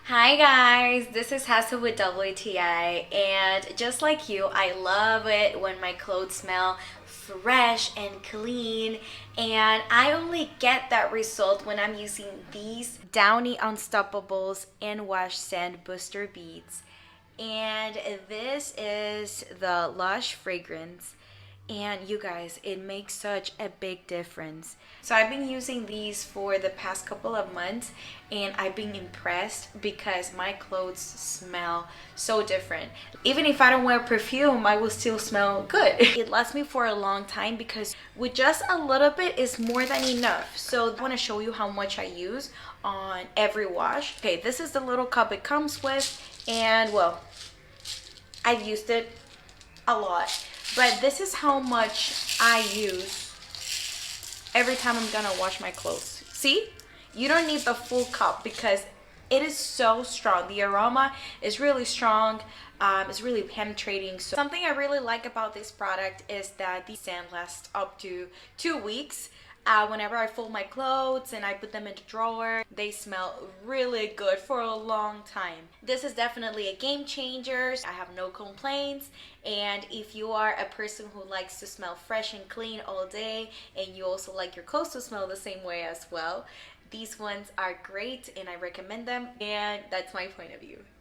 Hi guys, this is Hassel with WTI, and just like you, I love it when my clothes smell fresh and clean, and I only get that result when I'm using these Downy Unstopables and Wash Sand Booster Beads. And this is the Lush fragrance, and you guys, it makes such a big difference. So I've been using these for the past couple of months, and I've been impressed because my clothes smell so different. Even if I don't wear perfume, I will still smell good. It lasts me for a long time because with just a little bit is more than enough. So I want to show you how much I use on every wash. Okay, this is the little cup it comes with, and well, I've used it a lot, but this is how much I use every time I'm gonna wash my clothes. See, you don't need the full cup because it is so strong. The aroma is really strong. It's really penetrating. So something I really like about this product is that the scent lasts up to 2 weeks. Whenever I fold my clothes and I put them in the drawer, they smell really good for a long time. This is definitely a game changer. I have no complaints. And if you are a person who likes to smell fresh and clean all day, and you also like your clothes to smell the same way as well, these ones are great and I recommend them. And that's my point of view.